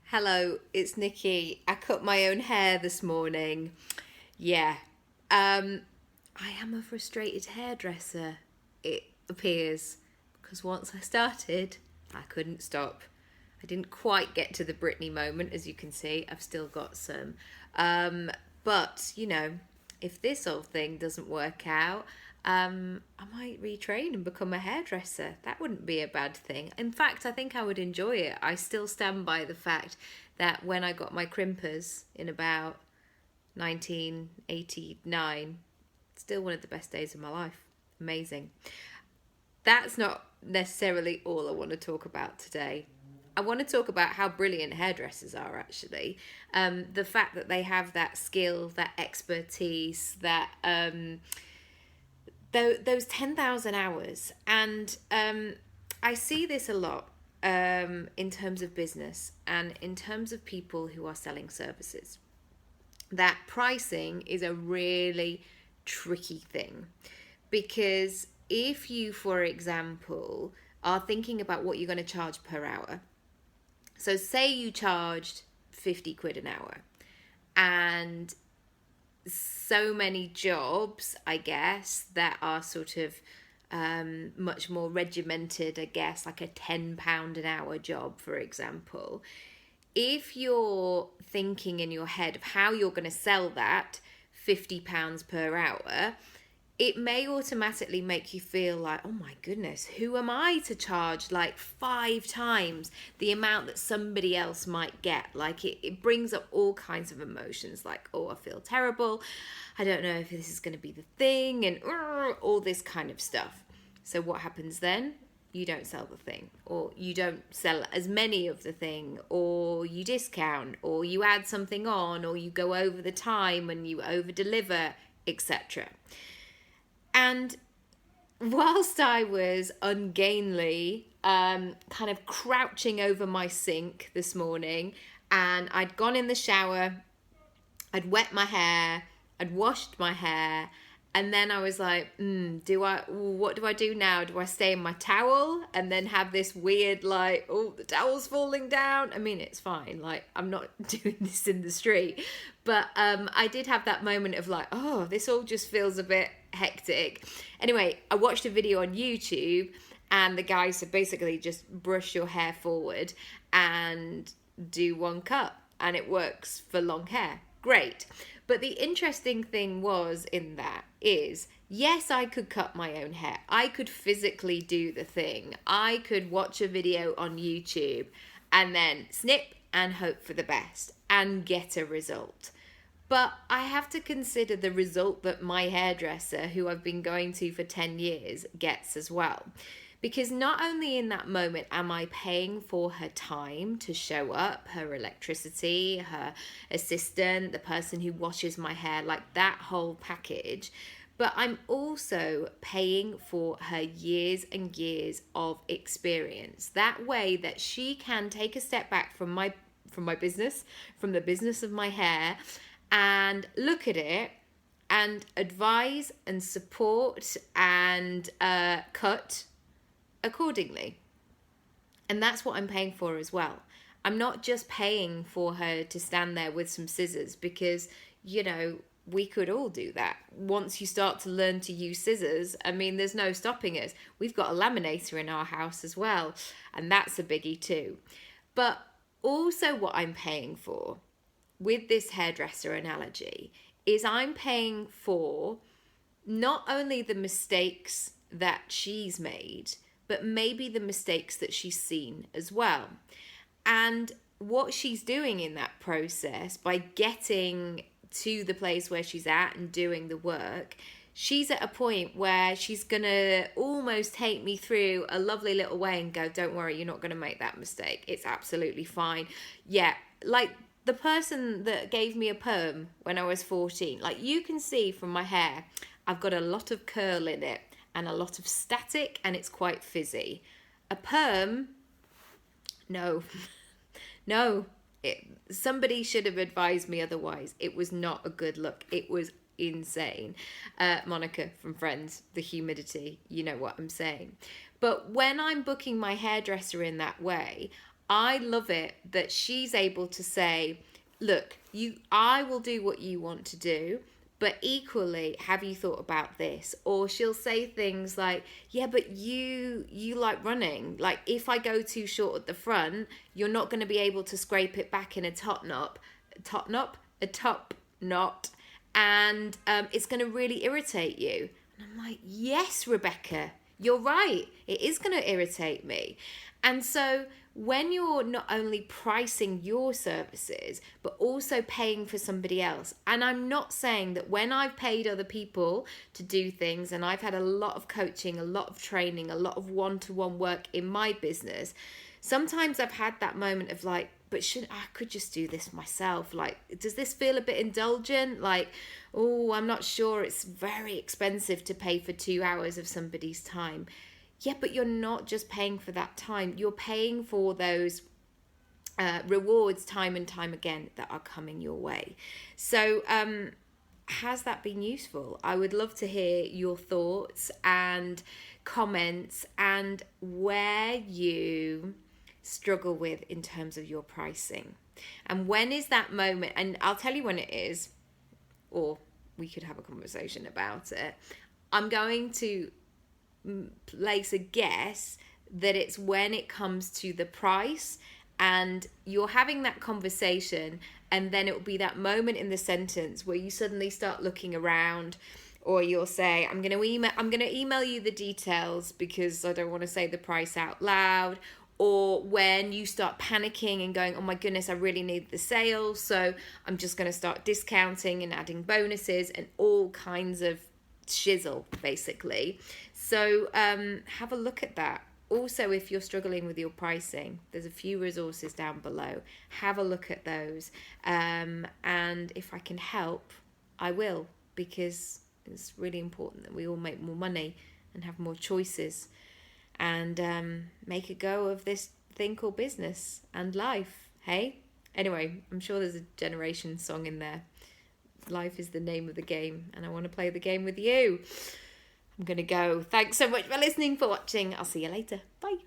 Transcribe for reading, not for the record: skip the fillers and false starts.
Hello, it's Nikki. I cut my own hair this morning. Yeah. Um I am a frustrated hairdresser, it appears, because once I started, I couldn't stop. I didn't quite get to the Britney moment, as you can see. I've still got some. But, if this old thing doesn't work out, I might retrain and become a hairdresser. That wouldn't be a bad thing. In fact, I think I would enjoy it. I still stand by the fact that when I got my crimpers in about 1989, still one of the best days of my life. Amazing. That's not necessarily all I want to talk about today. I want to talk about how brilliant hairdressers are, actually. The fact that they have that skill, that expertise, that those 10,000 hours. And I see this a lot in terms of business and in terms of people who are selling services. That pricing is a really tricky thing, because if you, for example, are thinking about what you're going to charge per hour, so say you charged 50 quid an hour, and so many jobs, I guess, that are sort of much more regimented, I guess, like a £10 an hour job, for example. If you're thinking in your head of how you're going to sell that £50 per hour, it may automatically make you feel like, oh my goodness, who am I to charge like 5 times the amount that somebody else might get? Like it brings up all kinds of emotions like, oh, I feel terrible. I don't know if this is going to be the thing, and all this kind of stuff. So what happens then? You don't sell the thing, or you don't sell as many of the thing, or you discount, or you add something on, or you go over the time and you over deliver, etc. And whilst I was ungainly, kind of crouching over my sink this morning, and I'd gone in the shower, I'd wet my hair, I'd washed my hair, and then I was like, what do I do now? Do I stay in my towel and then have this weird, like, oh, the towel's falling down? I mean, it's fine. Like, I'm not doing this in the street. But I did have that moment of like, oh, this all just feels a bit hectic. Anyway, I watched a video on YouTube, and the guy said basically just brush your hair forward and do one cut, and it works for long hair. Great. But the interesting thing was in that is, yes, I could cut my own hair. I could physically do the thing. I could watch a video on YouTube and then snip and hope for the best and get a result. But I have to consider the result that my hairdresser, who I've been going to for 10 years, gets as well. Because not only in that moment am I paying for her time to show up, her electricity, her assistant, the person who washes my hair, like that whole package, but I'm also paying for her years and years of experience. That way that she can take a step back from my business, from the business of my hair, and look at it and advise and support and cut accordingly. And that's what I'm paying for as well. I'm not just paying for her to stand there with some scissors, because, we could all do that. Once you start to learn to use scissors, I mean, there's no stopping us. We've got a laminator in our house as well, and that's a biggie too. But also what I'm paying for with this hairdresser analogy is I'm paying for not only the mistakes that she's made, but maybe the mistakes that she's seen as well. And what she's doing in that process, by getting to the place where she's at and doing the work, she's at a point where she's going to almost take me through a lovely little way and go, don't worry, you're not going to make that mistake. It's absolutely fine. Yeah, like the person that gave me a perm when I was 14, like you can see from my hair, I've got a lot of curl in it and a lot of static, and it's quite fizzy. A perm, no, no. Somebody should have advised me otherwise. It was not a good look. It was insane. Monica from Friends, the humidity, you know what I'm saying. But when I'm booking my hairdresser in that way, I love it that she's able to say, look, I will do what you want to do, but equally, have you thought about this? Or she'll say things like, yeah, but you like running. Like, if I go too short at the front, you're not going to be able to scrape it back in a top knot, and it's going to really irritate you. And I'm like, yes, Rebecca, you're right. It is going to irritate me. And so when you're not only pricing your services, but also paying for somebody else, and I'm not saying that when I've paid other people to do things, and I've had a lot of coaching, a lot of training, a lot of one-to-one work in my business, sometimes I've had that moment of like, but I could just do this myself. Like, does this feel a bit indulgent? Like, oh, I'm not sure. It's very expensive to pay for 2 hours of somebody's time. Yeah, but you're not just paying for that time. You're paying for those rewards time and time again that are coming your way. So has that been useful? I would love to hear your thoughts and comments and where you struggle with in terms of your pricing. And when is that moment? And I'll tell you when it is, or we could have a conversation about it. I'm going to place a guess that it's when it comes to the price and you're having that conversation, and then it will be that moment in the sentence where you suddenly start looking around, or you'll say, I'm going to email you the details because I don't want to say the price out loud. Or when you start panicking and going, oh my goodness, I really need the sale, so I'm just going to start discounting and adding bonuses and all kinds of shizzle, basically. So have a look at that. Also, if you're struggling with your pricing, there's a few resources down below. Have a look at those. And if I can help, I will, because it's really important that we all make more money and have more choices and make a go of this thing called business and life. Hey? Anyway, I'm sure there's a Generation song in there. Life is the name of the game, and I want to play the game with you. I'm going to go. Thanks so much for listening, for watching. I'll see you later. Bye.